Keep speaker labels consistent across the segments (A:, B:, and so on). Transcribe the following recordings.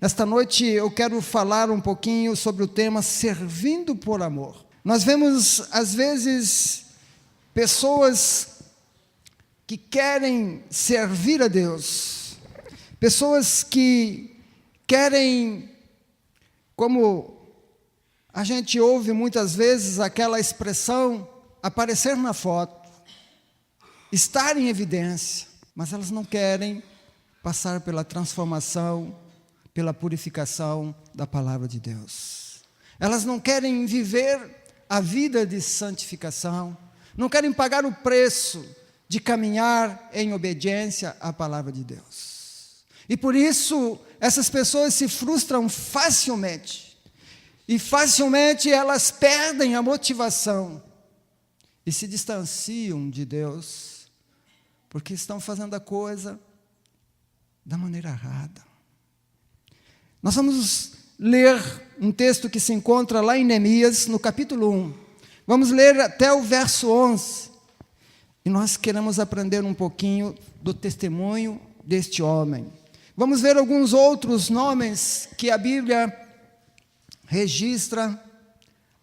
A: Esta noite eu quero falar um pouquinho sobre o tema servindo por amor. Nós vemos, às vezes, pessoas que querem servir a Deus, pessoas que querem, como a gente ouve muitas vezes aquela expressão, aparecer na foto, estar em evidência, mas elas não querem passar pela transformação, pela purificação da palavra de Deus. Elas não querem viver a vida de santificação, não querem pagar o preço de caminhar em obediência à palavra de Deus. E por isso, essas pessoas se frustram facilmente, e facilmente elas perdem a motivação, e se distanciam de Deus, porque estão fazendo a coisa da maneira errada. Nós vamos ler um texto que se encontra lá em Neemias, no capítulo 1. Vamos ler até o verso 11. E nós queremos aprender um pouquinho do testemunho deste homem. Vamos ver alguns outros nomes que a Bíblia registra,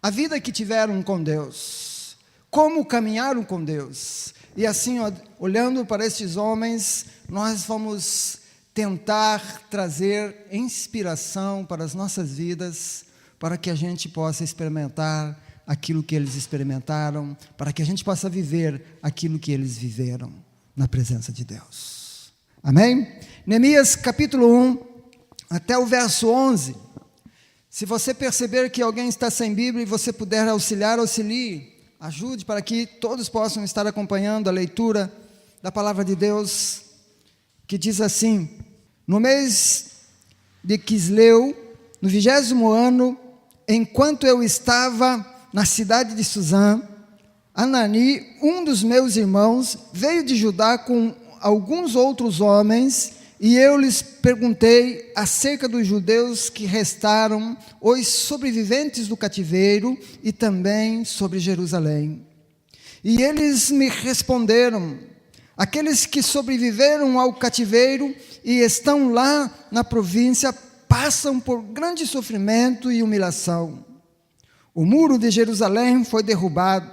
A: a vida que tiveram com Deus, como caminharam com Deus. E assim, olhando para estes homens, nós vamos tentar trazer inspiração para as nossas vidas, para que a gente possa experimentar aquilo que eles experimentaram, para que a gente possa viver aquilo que eles viveram na presença de Deus. Amém? Neemias capítulo 1, até o verso 11. Se você perceber que alguém está sem Bíblia e você puder auxiliar, auxilie, ajude para que todos possam estar acompanhando a leitura da palavra de Deus, que diz assim: no mês de Quisleu, no 20º ano, enquanto eu estava na cidade de Suzã, Anani, um dos meus irmãos, veio de Judá com alguns outros homens, e eu lhes perguntei acerca dos judeus que restaram, os sobreviventes do cativeiro, e também sobre Jerusalém. E eles me responderam: aqueles que sobreviveram ao cativeiro e estão lá na província passam por grande sofrimento e humilhação. O muro de Jerusalém foi derrubado,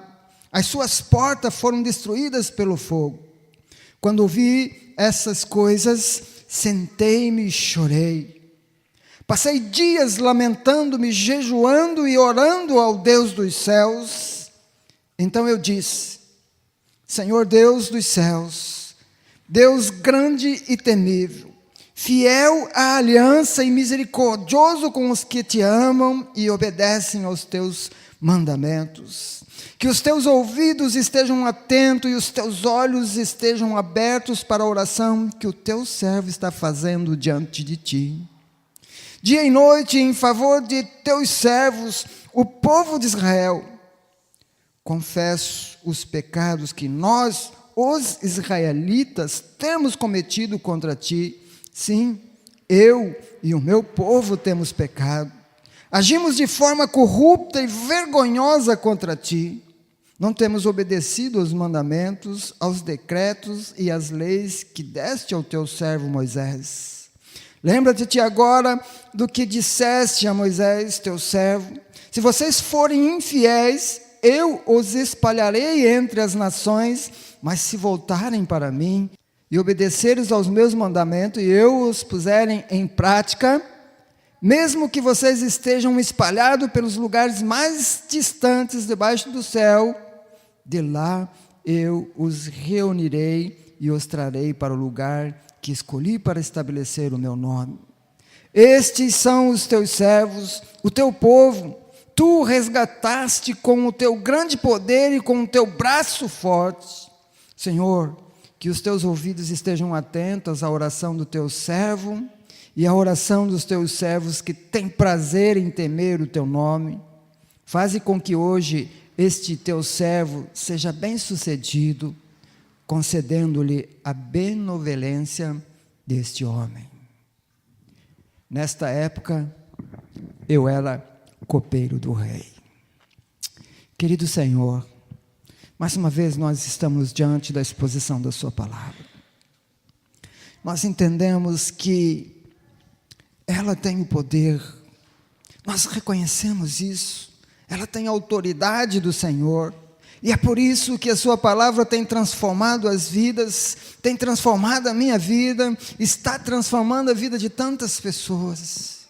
A: as suas portas foram destruídas pelo fogo. Quando ouvi essas coisas, sentei-me e chorei. Passei dias lamentando-me, jejuando e orando ao Deus dos céus. Então eu disse: Senhor Deus dos céus, Deus grande e temível, fiel à aliança e misericordioso com os que te amam e obedecem aos teus mandamentos, que os teus ouvidos estejam atentos e os teus olhos estejam abertos para a oração que o teu servo está fazendo diante de ti, dia e noite em favor de teus servos, o povo de Israel. Confesso os pecados que nós, os israelitas, temos cometido contra ti. Sim, eu e o meu povo temos pecado. Agimos de forma corrupta e vergonhosa contra ti. Não temos obedecido aos mandamentos, aos decretos e às leis que deste ao teu servo Moisés. Lembra-te agora do que disseste a Moisés, teu servo: se vocês forem infiéis, eu os espalharei entre as nações, mas se voltarem para mim e obedecerem aos meus mandamentos, e eu os puserem em prática, mesmo que vocês estejam espalhados pelos lugares mais distantes debaixo do céu, de lá eu os reunirei e os trarei para o lugar que escolhi para estabelecer o meu nome. Estes são os teus servos, o teu povo. Tu resgataste com o teu grande poder e com o teu braço forte. Senhor, que os teus ouvidos estejam atentos à oração do teu servo e à oração dos teus servos que têm prazer em temer o teu nome. Faze com que hoje este teu servo seja bem-sucedido, concedendo-lhe a benevolência deste homem. Nesta época, eu era copeiro do rei. Querido Senhor, mais uma vez nós estamos diante da exposição da sua palavra. Nós entendemos que ela tem o poder. Nós reconhecemos isso. Ela tem a autoridade do Senhor. E é por isso que a sua palavra tem transformado as vidas, tem transformado a minha vida, está transformando a vida de tantas pessoas.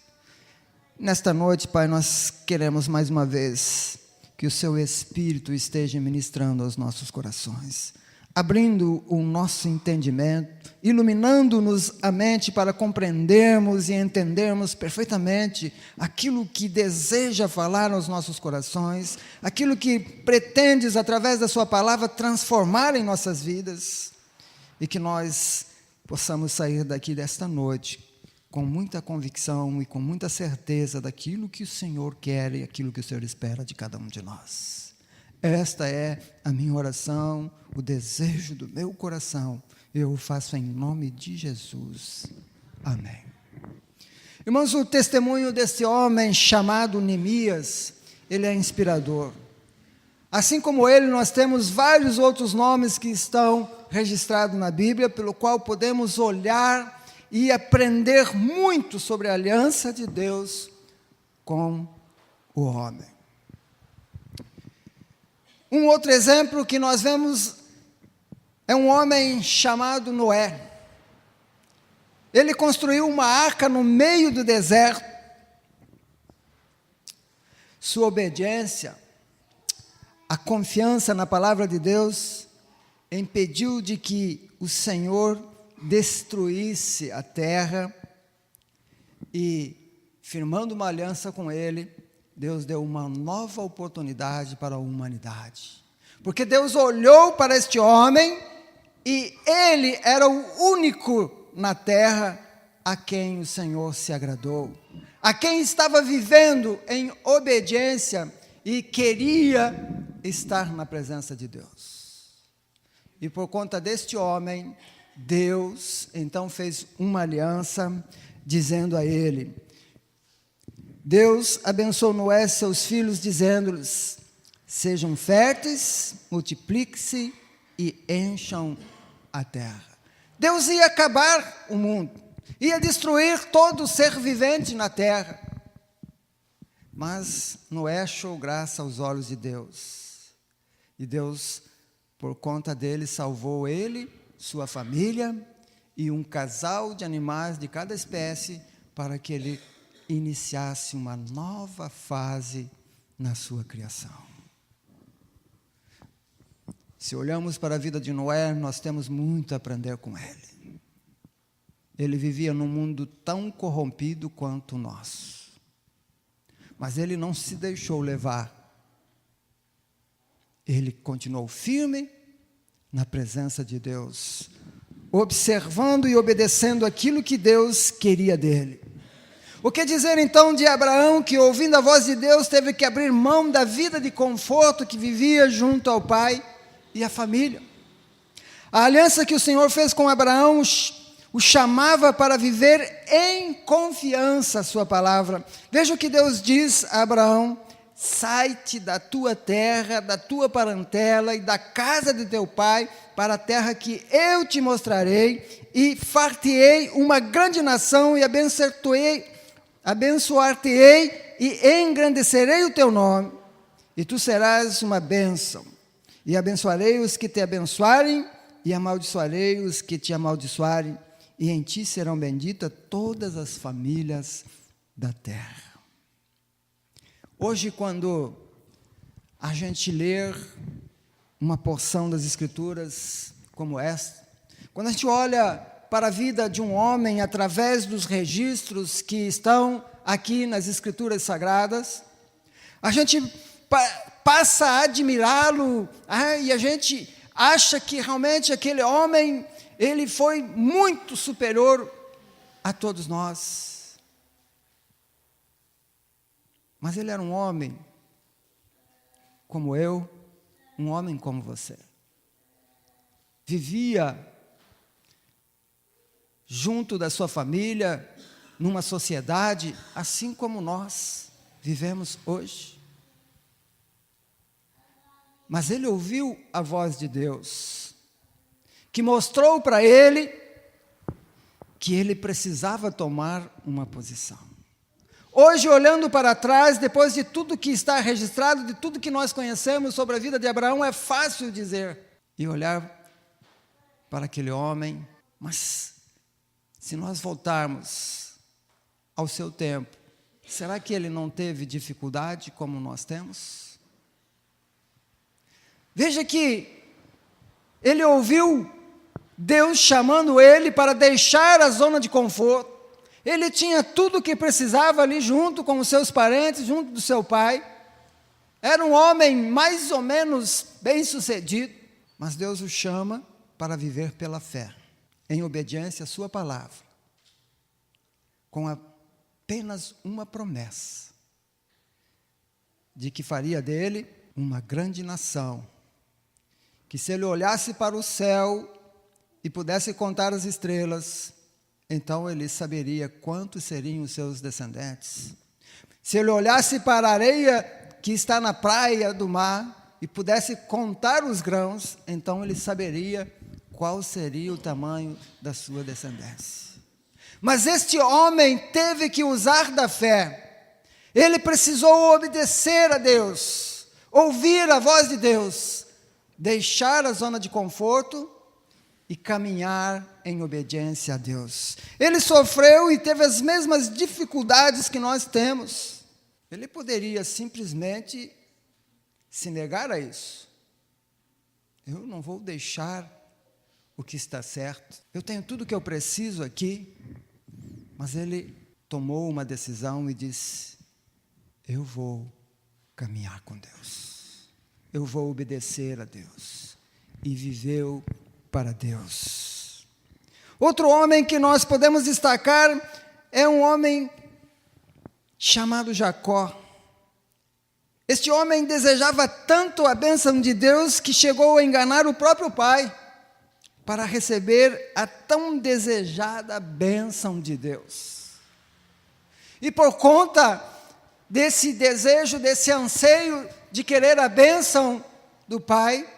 A: Nesta noite, Pai, nós queremos mais uma vez que o seu Espírito esteja ministrando aos nossos corações, abrindo o nosso entendimento, iluminando-nos a mente para compreendermos e entendermos perfeitamente aquilo que deseja falar aos nossos corações, aquilo que pretendes, através da sua palavra, transformar em nossas vidas, e que nós possamos sair daqui desta noite com muita convicção e com muita certeza daquilo que o Senhor quer e aquilo que o Senhor espera de cada um de nós. Esta é a minha oração, o desejo do meu coração. Eu o faço em nome de Jesus. Amém. Irmãos, o testemunho desse homem chamado Neemias, ele é inspirador. Assim como ele, nós temos vários outros nomes que estão registrados na Bíblia, pelo qual podemos olhar e aprender muito sobre a aliança de Deus com o homem. Um outro exemplo que nós vemos é um homem chamado Noé. Ele construiu uma arca no meio do deserto. Sua obediência, a confiança na palavra de Deus, impediu de que o Senhor destruísse a terra, e, firmando uma aliança com ele, Deus deu uma nova oportunidade para a humanidade. Porque Deus olhou para este homem e ele era o único na terra a quem o Senhor se agradou, a quem estava vivendo em obediência e queria estar na presença de Deus. E por conta deste homem, Deus então fez uma aliança dizendo a ele, Deus abençoou Noé e seus filhos, dizendo-lhes, sejam férteis, multipliquem-se e encham a terra. Deus ia acabar o mundo, ia destruir todo ser vivente na terra. Mas Noé achou graça aos olhos de Deus. E Deus, por conta dele, salvou ele, sua família e um casal de animais de cada espécie, para que ele iniciasse uma nova fase na sua criação. Se olhamos para a vida de Noé, nós temos muito a aprender com ele. Ele vivia num mundo tão corrompido quanto o nosso, mas ele não se deixou levar. Ele continuou firme na presença de Deus, observando e obedecendo aquilo que Deus queria dele. O que dizer então de Abraão, que ouvindo a voz de Deus teve que abrir mão da vida de conforto que vivia junto ao pai e à família? A aliança que o Senhor fez com Abraão o chamava para viver em confiança a sua palavra. Veja o que Deus diz a Abraão, sai-te da tua terra, da tua parentela e da casa de teu pai, para a terra que eu te mostrarei, e far-te-ei uma grande nação, e abençoar-te-ei e engrandecerei o teu nome, e tu serás uma bênção, e abençoarei os que te abençoarem, e amaldiçoarei os que te amaldiçoarem, e em ti serão benditas todas as famílias da terra. Hoje, quando a gente lê uma porção das Escrituras como esta, quando a gente olha para a vida de um homem através dos registros que estão aqui nas Escrituras Sagradas, a gente passa a admirá-lo, e a gente acha que realmente aquele homem, ele foi muito superior a todos nós. Mas ele era um homem como eu, um homem como você. Vivia junto da sua família, numa sociedade, assim como nós vivemos hoje. Mas ele ouviu a voz de Deus, que mostrou para ele que ele precisava tomar uma posição. Hoje, olhando para trás, depois de tudo que está registrado, de tudo que nós conhecemos sobre a vida de Abraão, é fácil dizer e olhar para aquele homem, mas se nós voltarmos ao seu tempo, será que ele não teve dificuldade como nós temos? Veja que ele ouviu Deus chamando ele para deixar a zona de conforto. Ele tinha tudo o que precisava ali junto com os seus parentes, junto do seu pai. Era um homem mais ou menos bem-sucedido, mas Deus o chama para viver pela fé, em obediência à sua palavra, com apenas uma promessa, de que faria dele uma grande nação, que se ele olhasse para o céu e pudesse contar as estrelas, então ele saberia quantos seriam os seus descendentes. Se ele olhasse para a areia que está na praia do mar e pudesse contar os grãos, então ele saberia qual seria o tamanho da sua descendência. Mas este homem teve que usar da fé. Ele precisou obedecer a Deus, ouvir a voz de Deus, deixar a zona de conforto e caminhar em obediência a Deus. Ele sofreu e teve as mesmas dificuldades que nós temos. Ele poderia simplesmente se negar a isso. Eu não vou deixar o que está certo. Eu tenho tudo o que eu preciso aqui. Mas ele tomou uma decisão e disse: eu vou caminhar com Deus. Eu vou obedecer a Deus. E viveu para Deus. Outro homem que nós podemos destacar é um homem chamado Jacó. Este homem desejava tanto a bênção de Deus que chegou a enganar o próprio pai para receber a tão desejada bênção de Deus. E por conta desse desejo, desse anseio de querer a bênção do pai,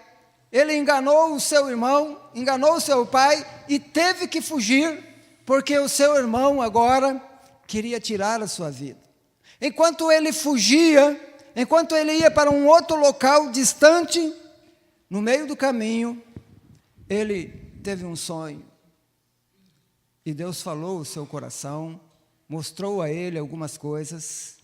A: ele enganou o seu irmão, enganou o seu pai e teve que fugir, porque o seu irmão agora queria tirar a sua vida. Enquanto ele fugia, enquanto ele ia para um outro local distante, no meio do caminho, ele teve um sonho, e Deus falou o seu coração, mostrou a ele algumas coisas,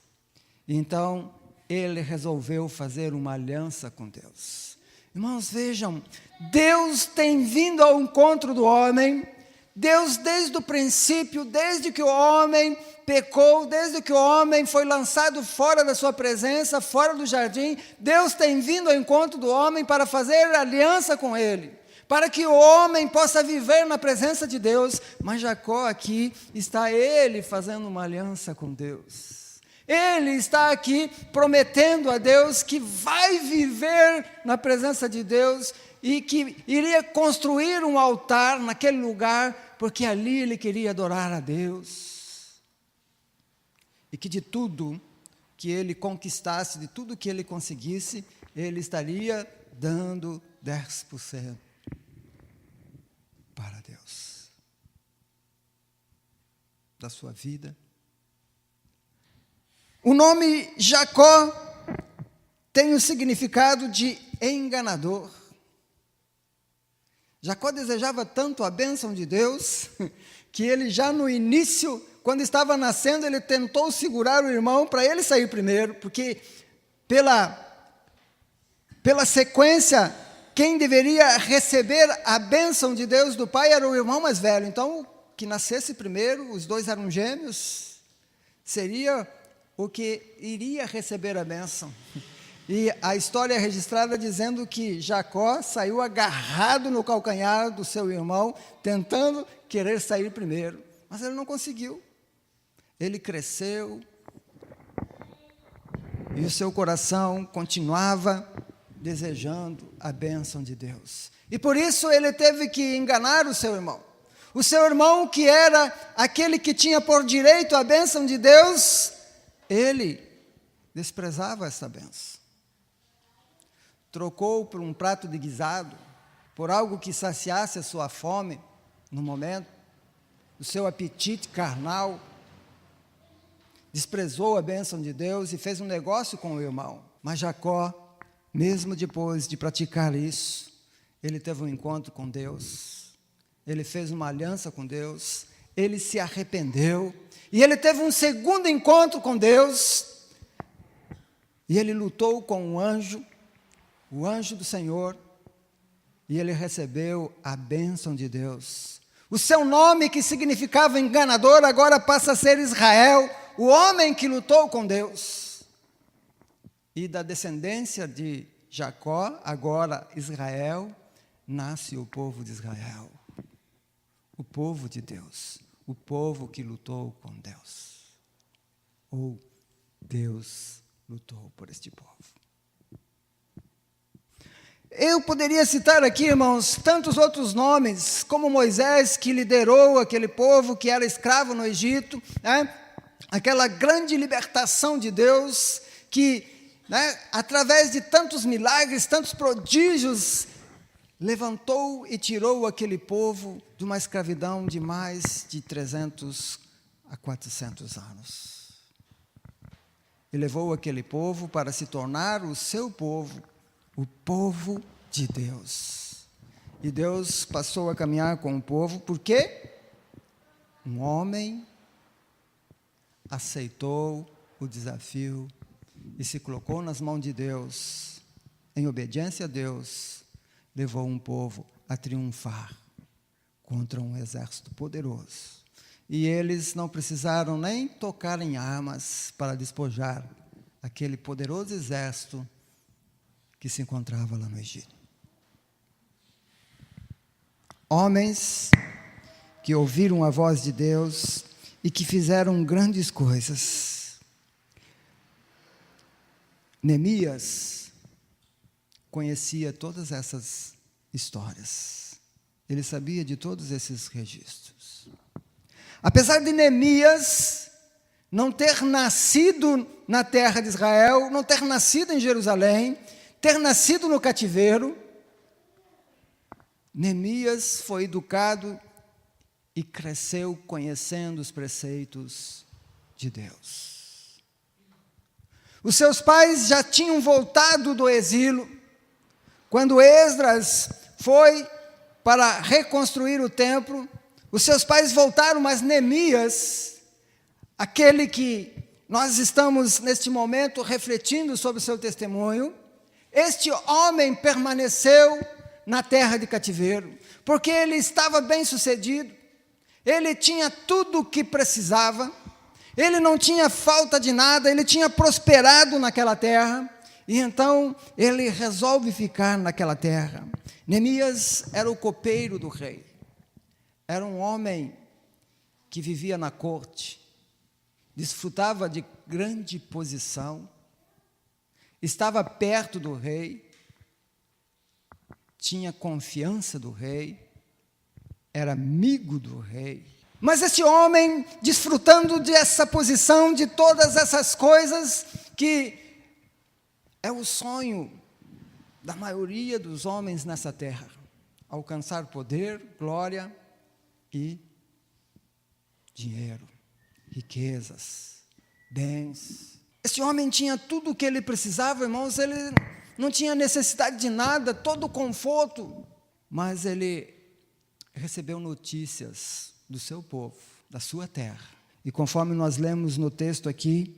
A: e então ele resolveu fazer uma aliança com Deus. Irmãos, vejam, Deus tem vindo ao encontro do homem. Deus, desde o princípio, desde que o homem pecou, desde que o homem foi lançado fora da sua presença, fora do jardim, Deus tem vindo ao encontro do homem para fazer aliança com ele, para que o homem possa viver na presença de Deus. Mas Jacó aqui, está ele fazendo uma aliança com Deus. Ele está aqui prometendo a Deus que vai viver na presença de Deus e que iria construir um altar naquele lugar, porque ali ele queria adorar a Deus. E que de tudo que ele conquistasse, de tudo que ele conseguisse, ele estaria dando 10% para Deus, da sua vida. O nome Jacó tem o significado de enganador. Jacó desejava tanto a bênção de Deus, que ele já no início, quando estava nascendo, ele tentou segurar o irmão para ele sair primeiro, porque pela sequência, quem deveria receber a bênção de Deus do pai era o irmão mais velho. Então, que nascesse primeiro, os dois eram gêmeos, seria o que iria receber a bênção. E a história é registrada dizendo que Jacó saiu agarrado no calcanhar do seu irmão, tentando querer sair primeiro, mas ele não conseguiu. Ele cresceu, e o seu coração continuava desejando a bênção de Deus. E por isso ele teve que enganar o seu irmão. O seu irmão, que era aquele que tinha por direito a bênção de Deus, ele desprezava essa bênção. Trocou por um prato de guisado, por algo que saciasse a sua fome no momento, do seu apetite carnal, desprezou a bênção de Deus e fez um negócio com o irmão. Mas Jacó, mesmo depois de praticar isso, ele teve um encontro com Deus, ele fez uma aliança com Deus, ele se arrependeu, e ele teve um segundo encontro com Deus, e ele lutou com o anjo do Senhor, e ele recebeu a bênção de Deus. O seu nome, que significava enganador, agora passa a ser Israel, o homem que lutou com Deus. E da descendência de Jacó, agora Israel, nasce o povo de Israel, o povo de Deus, o povo que lutou com Deus, ou Deus lutou por este povo. Eu poderia citar aqui, irmãos, tantos outros nomes, como Moisés, que liderou aquele povo que era escravo no Egito, né? Aquela grande libertação de Deus, que, né, através de tantos milagres, tantos prodígios, levantou e tirou aquele povo de uma escravidão de mais de 300 a 400 anos. E levou aquele povo para se tornar o seu povo, o povo de Deus. E Deus passou a caminhar com o povo, porque um homem aceitou o desafio e se colocou nas mãos de Deus, em obediência a Deus, levou um povo a triunfar contra um exército poderoso. E eles não precisaram nem tocar em armas para despojar aquele poderoso exército que se encontrava lá no Egito. Homens que ouviram a voz de Deus e que fizeram grandes coisas. Neemias conhecia todas essas histórias. Ele sabia de todos esses registros. Apesar de Neemias não ter nascido na terra de Israel, não ter nascido em Jerusalém, ter nascido no cativeiro, Neemias foi educado e cresceu conhecendo os preceitos de Deus. Os seus pais já tinham voltado do exílio, quando Esdras foi para reconstruir o templo. Os seus pais voltaram, mas Neemias, aquele que nós estamos neste momento refletindo sobre o seu testemunho, este homem permaneceu na terra de cativeiro, porque ele estava bem sucedido, ele tinha tudo o que precisava, ele não tinha falta de nada, ele tinha prosperado naquela terra, e então ele resolve ficar naquela terra. Neemias era o copeiro do rei, era um homem que vivia na corte, desfrutava de grande posição, estava perto do rei, tinha confiança do rei, era amigo do rei. Mas esse homem, desfrutando dessa posição, de todas essas coisas, que é o sonho da maioria dos homens nessa terra, alcançar poder, glória e dinheiro, riquezas, bens. Esse homem tinha tudo o que ele precisava, irmãos, ele não tinha necessidade de nada, todo o conforto, mas ele recebeu notícias do seu povo, da sua terra. E conforme nós lemos no texto aqui,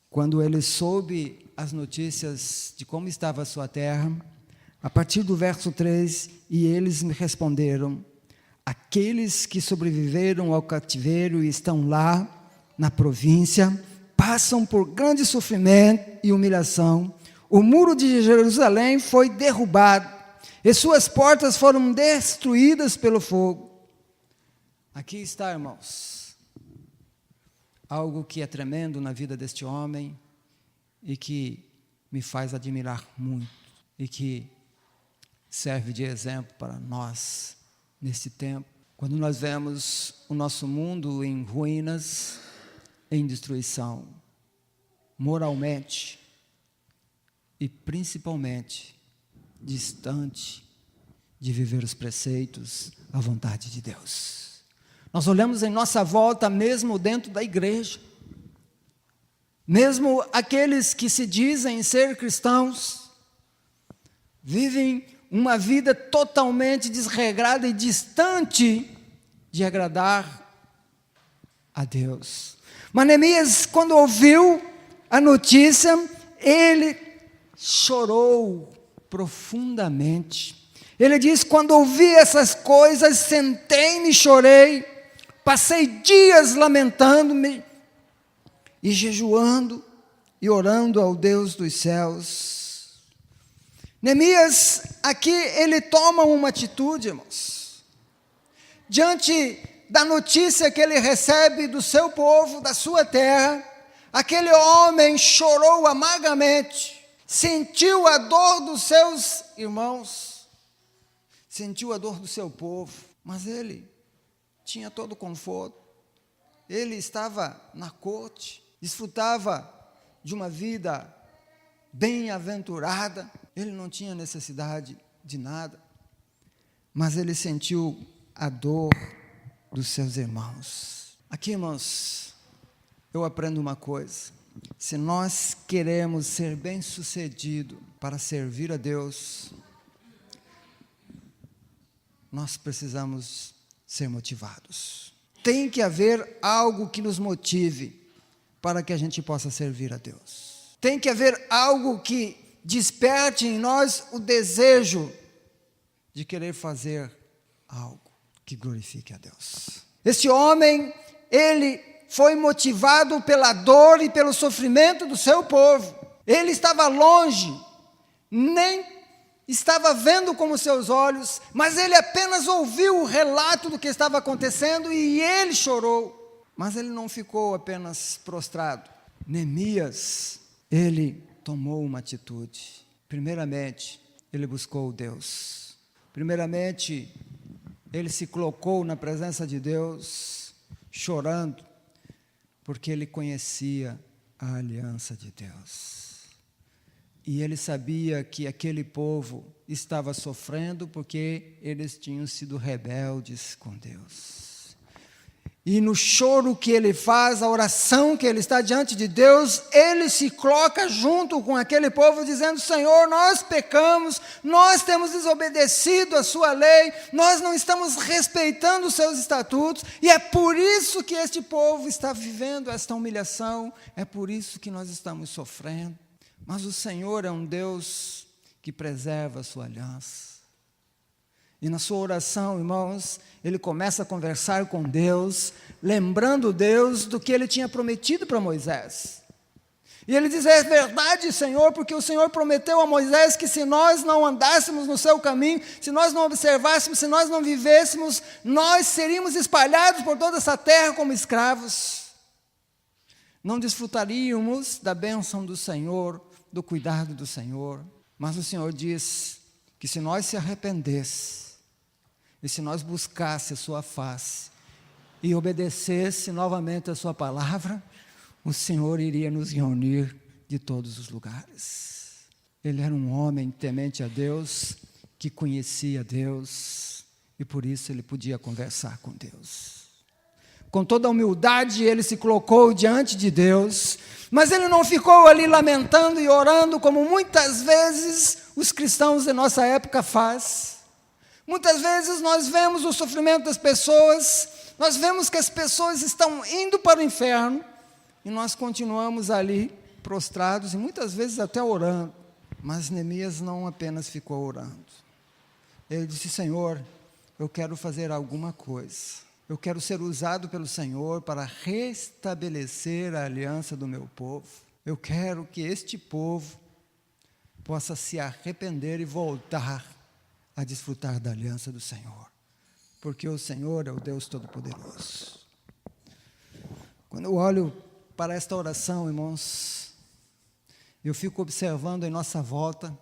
A: quando ele soube as notícias de como estava a sua terra, a partir do verso 3, e eles me responderam: aqueles que sobreviveram ao cativeiro e estão lá na província, passam por grande sofrimento e humilhação. O muro de Jerusalém foi derrubado, e suas portas foram destruídas pelo fogo. Aqui está, irmãos, algo que é tremendo na vida deste homem, e que me faz admirar muito, e que serve de exemplo para nós, nesse tempo, quando nós vemos o nosso mundo em ruínas, em destruição, moralmente, e principalmente distante de viver os preceitos, a vontade de Deus. Nós olhamos em nossa volta, mesmo dentro da igreja, mesmo aqueles que se dizem ser cristãos, vivem uma vida totalmente desregrada e distante de agradar a Deus. Mas Neemias, quando ouviu a notícia, ele chorou profundamente. Ele diz: quando ouvi essas coisas, sentei-me e chorei, passei dias lamentando-me e jejuando e orando ao Deus dos céus. Neemias, aqui ele toma uma atitude, irmãos, diante da notícia que ele recebe do seu povo, da sua terra. Aquele homem chorou amargamente, sentiu a dor dos seus irmãos, sentiu a dor do seu povo, mas ele tinha todo o conforto, ele estava na corte, desfrutava de uma vida bem-aventurada, ele não tinha necessidade de nada, mas ele sentiu a dor dos seus irmãos. Aqui, irmãos, eu aprendo uma coisa: se nós queremos ser bem-sucedidos para servir a Deus, nós precisamos ser motivados. Tem que haver algo que nos motive para que a gente possa servir a Deus. Tem que haver algo que desperte em nós o desejo de querer fazer algo que glorifique a Deus. Este homem, ele foi motivado pela dor e pelo sofrimento do seu povo. Ele estava longe, nem estava vendo com os seus olhos, mas ele apenas ouviu o relato do que estava acontecendo e ele chorou. Mas ele não ficou apenas prostrado. Neemias, ele tomou uma atitude. Primeiramente, ele buscou Deus. Primeiramente, ele se colocou na presença de Deus, chorando, porque ele conhecia a aliança de Deus. E ele sabia que aquele povo estava sofrendo porque eles tinham sido rebeldes com Deus. E no choro que ele faz, a oração que ele está diante de Deus, ele se coloca junto com aquele povo dizendo: Senhor, nós pecamos, nós temos desobedecido a sua lei, nós não estamos respeitando os seus estatutos, e é por isso que este povo está vivendo esta humilhação, é por isso que nós estamos sofrendo. Mas o Senhor é um Deus que preserva a sua aliança. E na sua oração, irmãos, ele começa a conversar com Deus, lembrando Deus do que ele tinha prometido para Moisés. E ele diz: é verdade, Senhor, porque o Senhor prometeu a Moisés que se nós não andássemos no seu caminho, se nós não observássemos, se nós não vivêssemos, nós seríamos espalhados por toda essa terra como escravos. Não desfrutaríamos da bênção do Senhor, do cuidado do Senhor. Mas o Senhor diz que se nós se arrependêssemos, e se nós buscássemos a sua face e obedecesse novamente a sua palavra, o Senhor iria nos reunir de todos os lugares. Ele era um homem temente a Deus, que conhecia Deus, e por isso ele podia conversar com Deus. Com toda a humildade ele se colocou diante de Deus, mas ele não ficou ali lamentando e orando como muitas vezes os cristãos de nossa época fazem. Muitas vezes nós vemos o sofrimento das pessoas, nós vemos que as pessoas estão indo para o inferno, e nós continuamos ali prostrados, e muitas vezes até orando. Mas Neemias não apenas ficou orando. Ele disse: Senhor, eu quero fazer alguma coisa. Eu quero ser usado pelo Senhor para restabelecer a aliança do meu povo. Eu quero que este povo possa se arrepender e voltar a desfrutar da aliança do Senhor, porque o Senhor é o Deus Todo-Poderoso. Quando eu olho para esta oração, irmãos, eu fico observando em nossa volta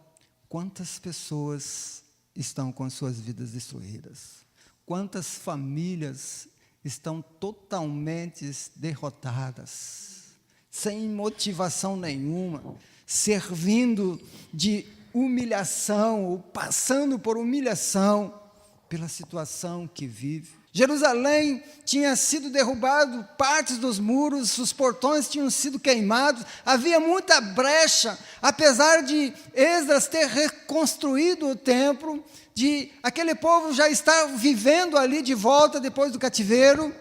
A: quantas pessoas estão com suas vidas destruídas, quantas famílias estão totalmente derrotadas, sem motivação nenhuma, servindo de humilhação, ou passando por humilhação pela situação que vive. Jerusalém tinha sido derrubado, partes dos muros, os portões tinham sido queimados, havia muita brecha, apesar de Esdras ter reconstruído o templo, de aquele povo já estar vivendo ali de volta depois do cativeiro.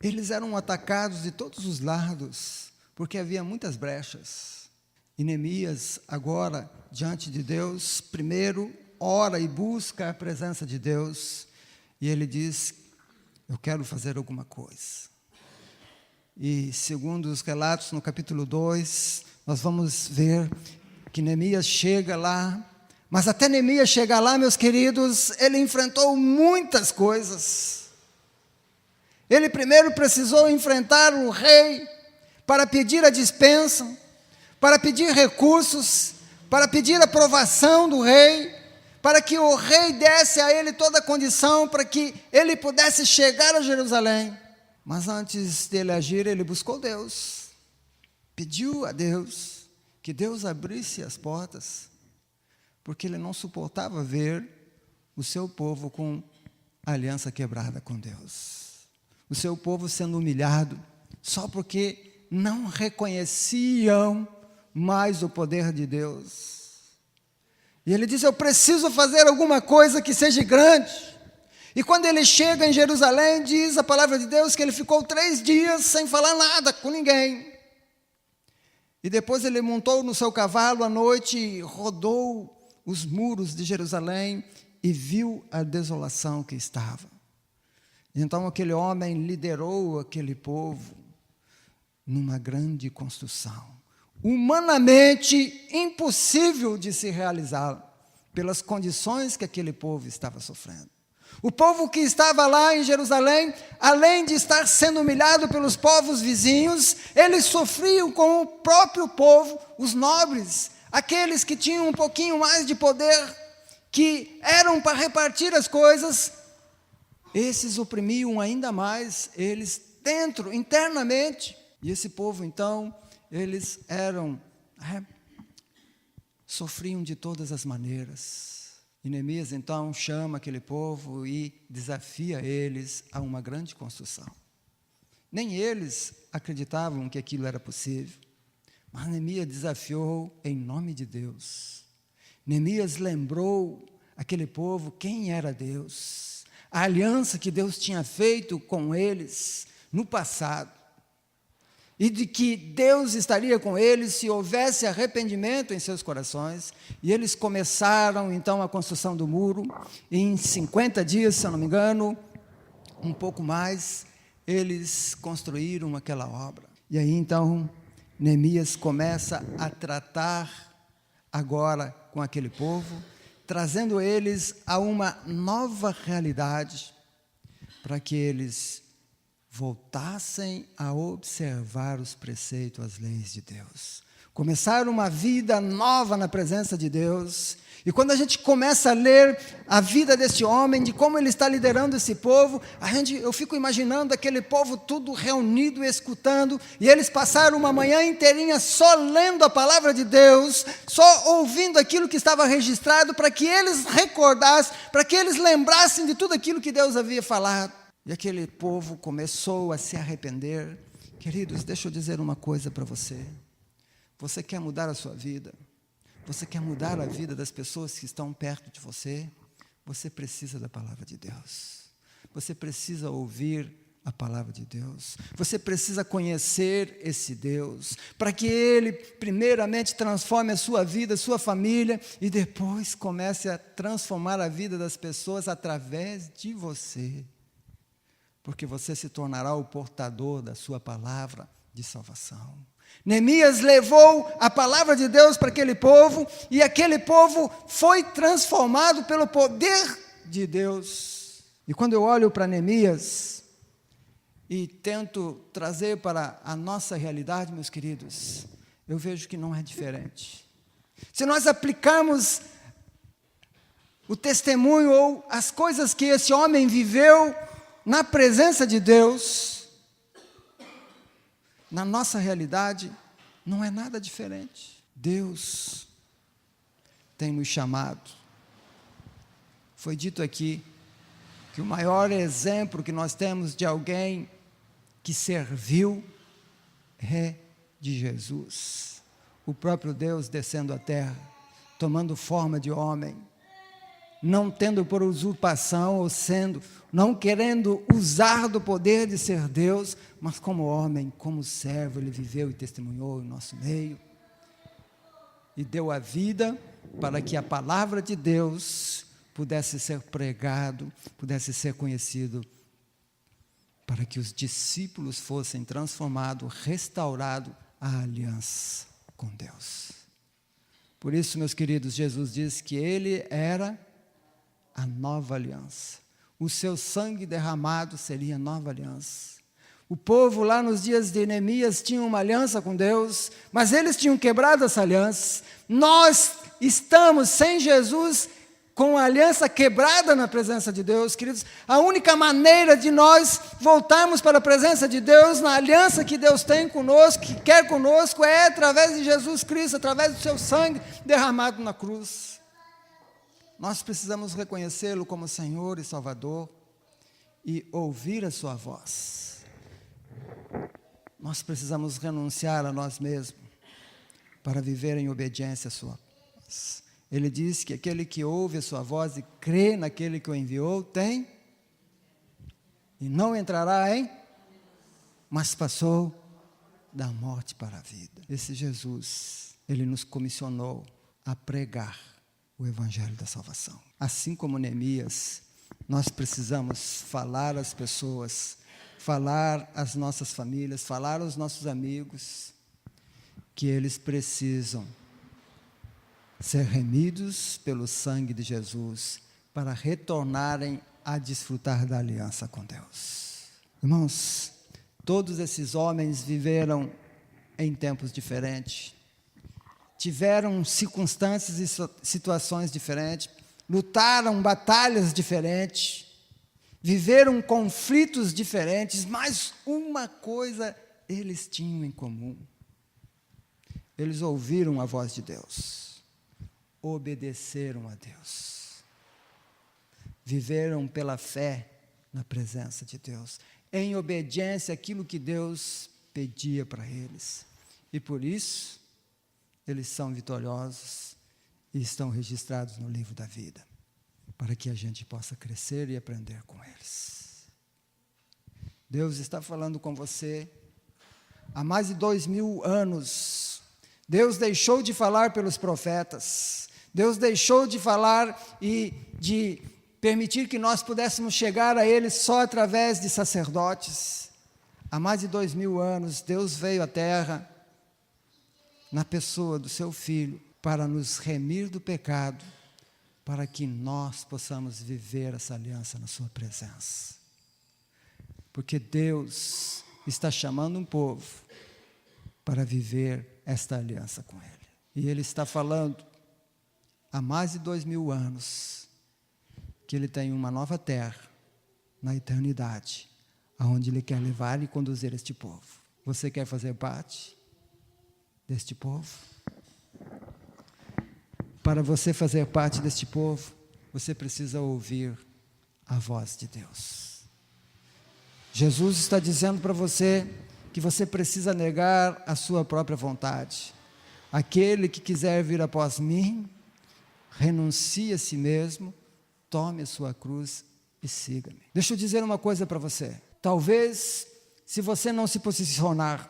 A: Eles eram atacados de todos os lados, porque havia muitas brechas. E Neemias, agora, diante de Deus, primeiro ora e busca a presença de Deus, e ele diz: eu quero fazer alguma coisa. E segundo os relatos no capítulo 2, nós vamos ver que Neemias chega lá, mas até Neemias chegar lá, meus queridos, ele enfrentou muitas coisas. Ele primeiro precisou enfrentar o rei para pedir a dispensa, para pedir recursos, para pedir aprovação do rei, para que o rei desse a ele toda a condição para que ele pudesse chegar a Jerusalém. Mas antes dele agir, ele buscou Deus, pediu a Deus que Deus abrisse as portas, porque ele não suportava ver o seu povo com a aliança quebrada com Deus, o seu povo sendo humilhado, só porque não reconheciam mais o poder de Deus. E ele diz: eu preciso fazer alguma coisa que seja grande. E quando ele chega em Jerusalém, diz a palavra de Deus que ele ficou 3 dias sem falar nada com ninguém. E depois ele montou no seu cavalo à noite, rodou os muros de Jerusalém e viu a desolação que estava. Então aquele homem liderou aquele povo numa grande construção, humanamente impossível de se realizar, pelas condições que aquele povo estava sofrendo. O povo que estava lá em Jerusalém, além de estar sendo humilhado pelos povos vizinhos, eles sofriam com o próprio povo, os nobres, aqueles que tinham um pouquinho mais de poder, que eram para repartir as coisas. Esses oprimiam ainda mais eles dentro, internamente. E esse povo, então, eles sofriam de todas as maneiras. E Neemias, então, chama aquele povo e desafia eles a uma grande construção. Nem eles acreditavam que aquilo era possível, mas Neemias desafiou em nome de Deus. Neemias lembrou aquele povo quem era Deus, a aliança que Deus tinha feito com eles no passado, e de que Deus estaria com eles se houvesse arrependimento em seus corações. E eles começaram então a construção do muro, e em 50 dias, se eu não me engano, um pouco mais, eles construíram aquela obra. E aí então, Neemias começa a tratar agora com aquele povo, trazendo eles a uma nova realidade, para que eles voltassem a observar os preceitos, as leis de Deus. Começaram uma vida nova na presença de Deus. E quando a gente começa a ler a vida desse homem, de como ele está liderando esse povo, eu fico imaginando aquele povo tudo reunido, escutando, e eles passaram uma manhã inteirinha só lendo a palavra de Deus, só ouvindo aquilo que estava registrado, para que eles recordassem, para que eles lembrassem de tudo aquilo que Deus havia falado. E aquele povo começou a se arrepender. Queridos, deixa eu dizer uma coisa para você. Você quer mudar a sua vida? Você quer mudar a vida das pessoas que estão perto de você? Você precisa da palavra de Deus. Você precisa ouvir a palavra de Deus. Você precisa conhecer esse Deus, para que Ele primeiramente transforme a sua vida, a sua família, e depois comece a transformar a vida das pessoas através de você. Porque você se tornará o portador da sua palavra de salvação. Neemias levou a palavra de Deus para aquele povo, e aquele povo foi transformado pelo poder de Deus. E quando eu olho para Neemias e tento trazer para a nossa realidade, meus queridos, eu vejo que não é diferente. Se nós aplicarmos o testemunho ou as coisas que esse homem viveu na presença de Deus, na nossa realidade, não é nada diferente. Deus tem nos chamado. Foi dito aqui que que o maior exemplo que nós temos de alguém que serviu é de Jesus, o próprio Deus descendo à terra, tomando forma de homem, não tendo por usurpação, não querendo usar do poder de ser Deus, mas como homem, como servo, ele viveu e testemunhou em nosso meio, e deu a vida para que a palavra de Deus pudesse ser pregado, pudesse ser conhecido, para que os discípulos fossem transformados, restaurados a aliança com Deus. Por isso, meus queridos, Jesus disse que Ele era a nova aliança. O seu sangue derramado seria a nova aliança. O povo lá nos dias de Neemias tinha uma aliança com Deus, mas eles tinham quebrado essa aliança. Nós estamos sem Jesus com a aliança quebrada na presença de Deus, queridos. A única maneira de nós voltarmos para a presença de Deus, na aliança que Deus tem conosco, que quer conosco, é através de Jesus Cristo, através do seu sangue derramado na cruz. Nós precisamos reconhecê-lo como Senhor e Salvador e ouvir a sua voz. Nós precisamos renunciar a nós mesmos para viver em obediência à sua voz. Ele diz que aquele que ouve a sua voz e crê naquele que o enviou, tem, e não entrará em, mas passou da morte para a vida. Esse Jesus, ele nos comissionou a pregar o evangelho da salvação. Assim como Neemias, nós precisamos falar às pessoas, falar às nossas famílias, falar aos nossos amigos, que eles precisam ser remidos pelo sangue de Jesus, para retornarem a desfrutar da aliança com Deus. Irmãos, todos esses homens viveram em tempos diferentes, tiveram circunstâncias e situações diferentes, lutaram batalhas diferentes, viveram conflitos diferentes, mas uma coisa eles tinham em comum: eles ouviram a voz de Deus, obedeceram a Deus, viveram pela fé na presença de Deus, em obediência àquilo que Deus pedia para eles, e por isso eles são vitoriosos e estão registrados no livro da vida, para que a gente possa crescer e aprender com eles. Deus está falando com você há mais de 2000 anos. Deus deixou de falar pelos profetas, Deus deixou de falar e de permitir que nós pudéssemos chegar a Ele só através de sacerdotes. Há mais de 2000 anos, Deus veio à terra, na pessoa do seu Filho, para nos remir do pecado, para que nós possamos viver essa aliança na sua presença. Porque Deus está chamando um povo para viver esta aliança com Ele. E Ele está falando há mais de 2000 anos que Ele tem uma nova terra na eternidade, aonde Ele quer levar e conduzir este povo. Você quer fazer parte deste povo? Para você fazer parte deste povo, você precisa ouvir a voz de Deus. Jesus está dizendo para você que você precisa negar a sua própria vontade. Aquele que quiser vir após mim, renuncie a si mesmo, tome a sua cruz e siga-me. Deixa eu dizer uma coisa para você. Talvez, se você não se posicionar,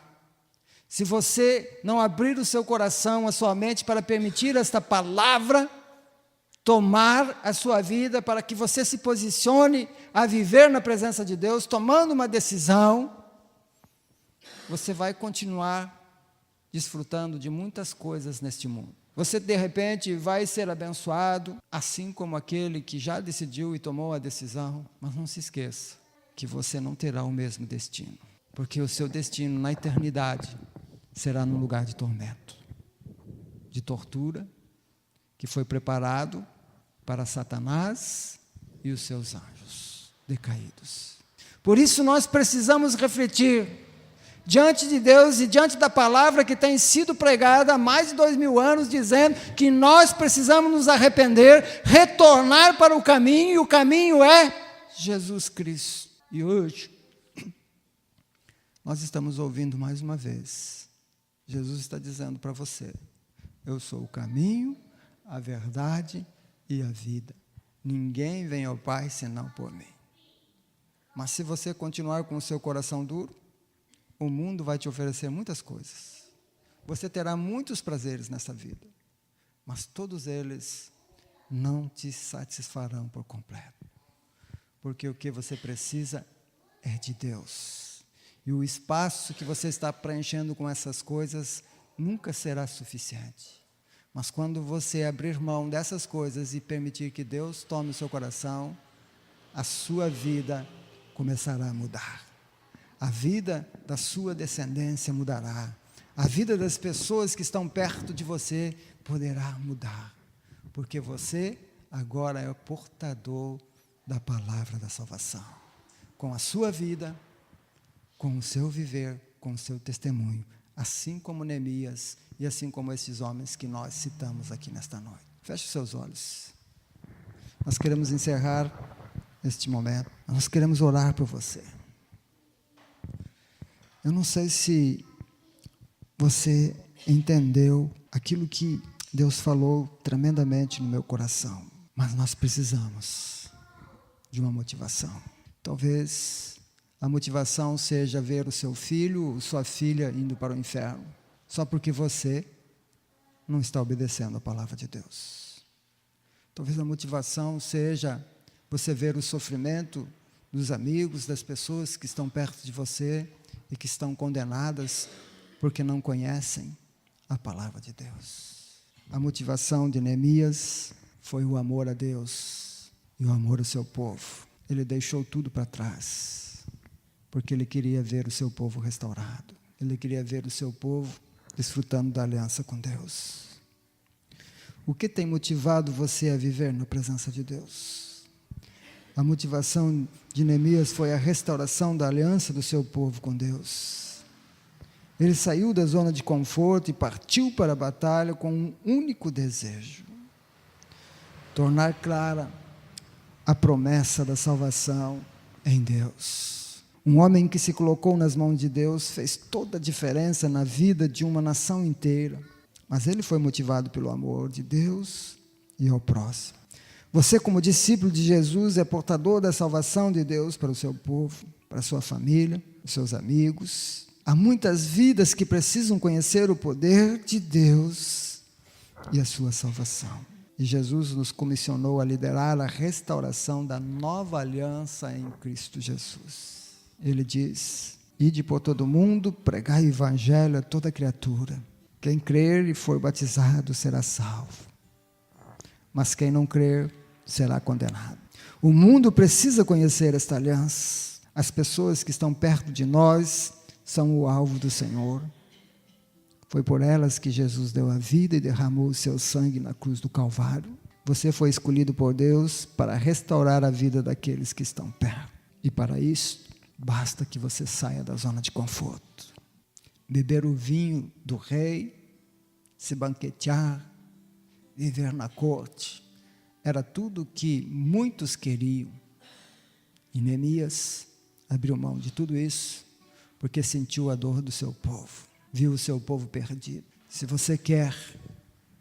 A: se você não abrir o seu coração, a sua mente, para permitir esta palavra tomar a sua vida, para que você se posicione a viver na presença de Deus, tomando uma decisão, você vai continuar desfrutando de muitas coisas neste mundo. Você, de repente, vai ser abençoado, assim como aquele que já decidiu e tomou a decisão, mas não se esqueça que você não terá o mesmo destino, porque o seu destino na eternidade será num lugar de tormento, de tortura, que foi preparado para Satanás e os seus anjos decaídos. Por isso nós precisamos refletir diante de Deus e diante da palavra que tem sido pregada há mais de 2000 anos, dizendo que nós precisamos nos arrepender, retornar para o caminho, e o caminho é Jesus Cristo. E hoje, nós estamos ouvindo mais uma vez, Jesus está dizendo para você: eu sou o caminho, a verdade e a vida. Ninguém vem ao Pai senão por mim. Mas se você continuar com o seu coração duro, o mundo vai te oferecer muitas coisas. Você terá muitos prazeres nessa vida, mas todos eles não te satisfarão por completo. Porque o que você precisa é de Deus. E o espaço que você está preenchendo com essas coisas nunca será suficiente. Mas quando você abrir mão dessas coisas e permitir que Deus tome o seu coração, a sua vida começará a mudar. A vida da sua descendência mudará. A vida das pessoas que estão perto de você poderá mudar. Porque você agora é o portador da palavra da salvação. Com a sua vida, com o seu viver, com o seu testemunho. Assim como Neemias e assim como esses homens que nós citamos aqui nesta noite. Feche os seus olhos. Nós queremos encerrar este momento. Nós queremos orar por você. Eu não sei se você entendeu aquilo que Deus falou tremendamente no meu coração, mas nós precisamos de uma motivação. Talvez a motivação seja ver o seu filho ou sua filha indo para o inferno, só porque você não está obedecendo a palavra de Deus. Talvez a motivação seja você ver o sofrimento dos amigos, das pessoas que estão perto de você e que estão condenadas porque não conhecem a palavra de Deus. A motivação de Neemias foi o amor a Deus e o amor ao seu povo. Ele deixou tudo para trás, porque ele queria ver o seu povo restaurado. Ele queria ver o seu povo desfrutando da aliança com Deus. O que tem motivado você a viver na presença de Deus? A motivação de Neemias foi a restauração da aliança do seu povo com Deus. Ele saiu da zona de conforto e partiu para a batalha com um único desejo: tornar clara a promessa da salvação em Deus. Um homem que se colocou nas mãos de Deus fez toda a diferença na vida de uma nação inteira. Mas ele foi motivado pelo amor de Deus e ao próximo. Você, como discípulo de Jesus, é portador da salvação de Deus para o seu povo, para a sua família, os seus amigos. Há muitas vidas que precisam conhecer o poder de Deus e a sua salvação. E Jesus nos comissionou a liderar a restauração da nova aliança em Cristo Jesus. Ele diz: ide por todo mundo, pregai o evangelho a toda criatura. Quem crer e for batizado será salvo, mas quem não crer será condenado. O mundo precisa conhecer esta aliança. As pessoas que estão perto de nós são o alvo do Senhor. Foi por elas que Jesus deu a vida e derramou o seu sangue na cruz do Calvário. Você foi escolhido por Deus para restaurar a vida daqueles que estão perto. E para isso, basta que você saia da zona de conforto. Beber o vinho do rei, se banquetear, viver na corte, era tudo que muitos queriam. E Neemias abriu mão de tudo isso, porque sentiu a dor do seu povo, viu o seu povo perdido. Se você quer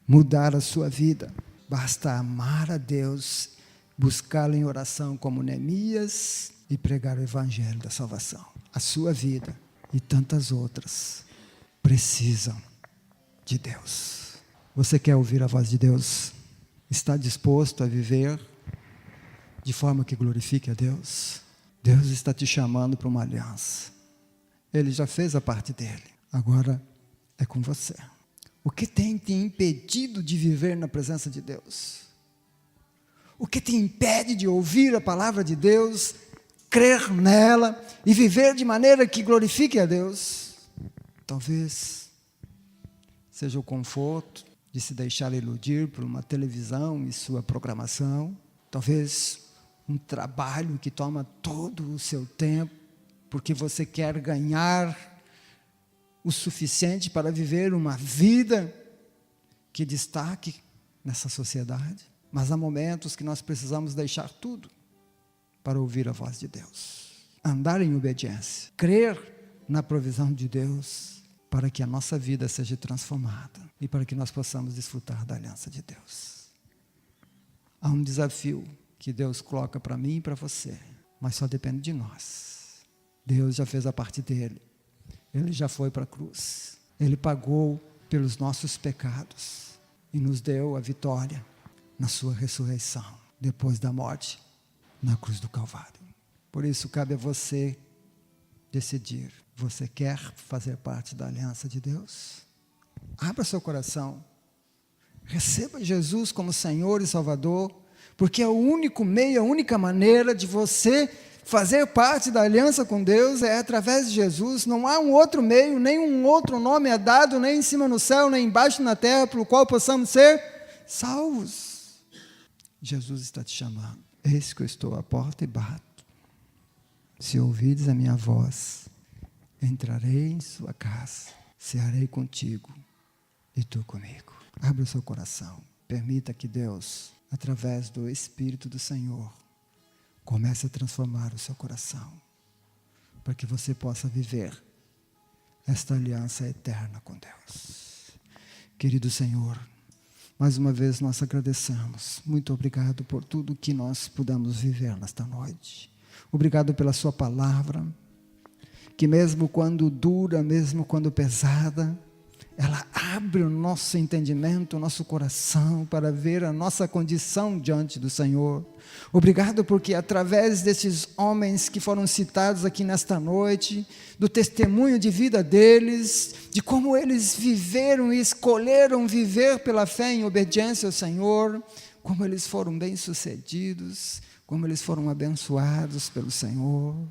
A: mudar a sua vida, basta amar a Deus, buscá-lo em oração como Neemias e pregar o evangelho da salvação. A sua vida e tantas outras precisam de Deus. Você quer ouvir a voz de Deus? Está disposto a viver de forma que glorifique a Deus? Deus está te chamando para uma aliança. Ele já fez a parte dele. Agora é com você. O que tem te impedido de viver na presença de Deus? O que te impede de ouvir a palavra de Deus, crer nela e viver de maneira que glorifique a Deus? Talvez seja o conforto de se deixar iludir por uma televisão e sua programação. Talvez um trabalho que toma todo o seu tempo, porque você quer ganhar o suficiente para viver uma vida que destaque nessa sociedade. Mas há momentos que nós precisamos deixar tudo para ouvir a voz de Deus, andar em obediência, crer na provisão de Deus, para que a nossa vida seja transformada e para que nós possamos desfrutar da aliança de Deus. Há um desafio que Deus coloca para mim e para você, mas só depende de nós. Deus já fez a parte dele, ele já foi para a cruz, ele pagou pelos nossos pecados e nos deu a vitória na sua ressurreição, depois da morte, na cruz do Calvário. Por isso cabe a você decidir, você quer fazer parte da aliança de Deus? Abra seu coração, receba Jesus como Senhor e Salvador, porque é o único meio, a única maneira de você fazer parte da aliança com Deus é através de Jesus. Não há um outro meio, nem um outro nome é dado, nem em cima no céu, nem embaixo na terra, pelo qual possamos ser salvos. Jesus está te chamando. Eis que eu estou à porta e bato. Se ouvides a minha voz, entrarei em sua casa, cearei contigo e tu comigo. Abra o seu coração, permita que Deus, através do Espírito do Senhor, comece a transformar o seu coração, para que você possa viver esta aliança eterna com Deus. Querido Senhor, mais uma vez nós agradecemos. Muito obrigado por tudo que nós pudemos viver nesta noite. Obrigado pela sua palavra, que mesmo quando dura, mesmo quando pesada, ela abre o nosso entendimento, o nosso coração, para ver a nossa condição diante do Senhor. Obrigado porque através desses homens que foram citados aqui nesta noite, do testemunho de vida deles, de como eles viveram e escolheram viver pela fé em obediência ao Senhor, como eles foram bem-sucedidos, como eles foram abençoados pelo Senhor.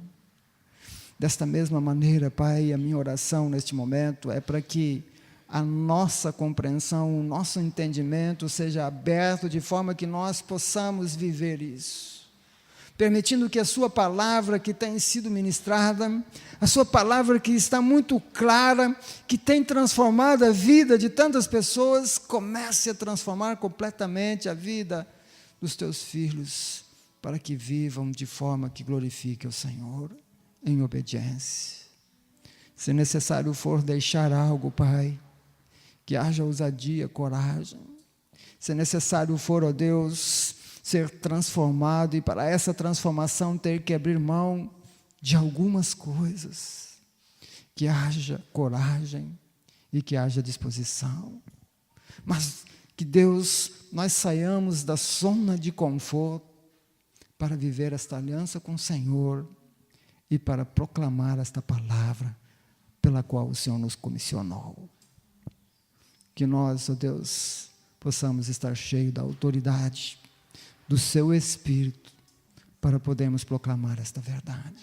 A: Desta mesma maneira, Pai, a minha oração neste momento é para que a nossa compreensão, o nosso entendimento seja aberto de forma que nós possamos viver isso, permitindo que a sua palavra que tem sido ministrada, a sua palavra que está muito clara, que tem transformado a vida de tantas pessoas, comece a transformar completamente a vida dos teus filhos, para que vivam de forma que glorifique o Senhor, em obediência. Se necessário for deixar algo, Pai, que haja ousadia, coragem. Se necessário for, ó Deus, ser transformado e para essa transformação ter que abrir mão de algumas coisas, que haja coragem e que haja disposição. Mas que Deus, nós saiamos da zona de conforto para viver esta aliança com o Senhor e para proclamar esta palavra pela qual o Senhor nos comissionou. Que nós, ó Deus, possamos estar cheios da autoridade do Seu Espírito para podermos proclamar esta verdade.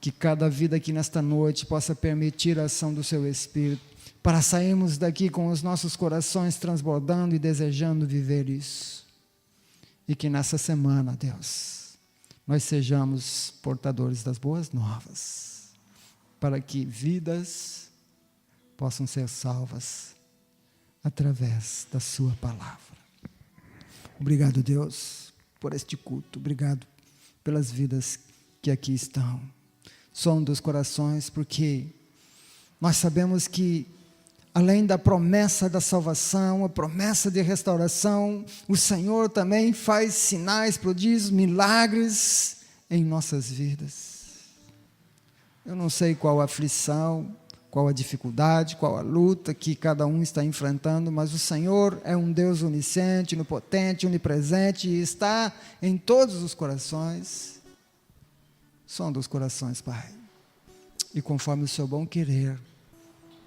A: Que cada vida aqui nesta noite possa permitir a ação do Seu Espírito para sairmos daqui com os nossos corações transbordando e desejando viver isso. E que nessa semana, Deus, nós sejamos portadores das boas novas, para que vidas possam ser salvas através da sua palavra. Obrigado, Deus, por este culto. Obrigado pelas vidas que aqui estão. Som dos corações, porque nós sabemos que além da promessa da salvação, a promessa de restauração, o Senhor também faz sinais, prodígios, milagres em nossas vidas. Eu não sei qual a aflição, qual a dificuldade, qual a luta que cada um está enfrentando, mas o Senhor é um Deus onisciente, onipotente, onipresente e está em todos os corações. Sonda os corações, Pai, e conforme o seu bom querer,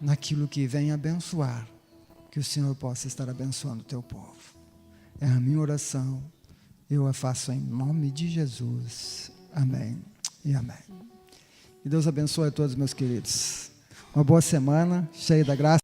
A: naquilo que vem abençoar, que o Senhor possa estar abençoando o teu povo. É a minha oração, eu a faço em nome de Jesus. Amém e amém. E Deus abençoe a todos, meus queridos. Uma boa semana, cheia da graça.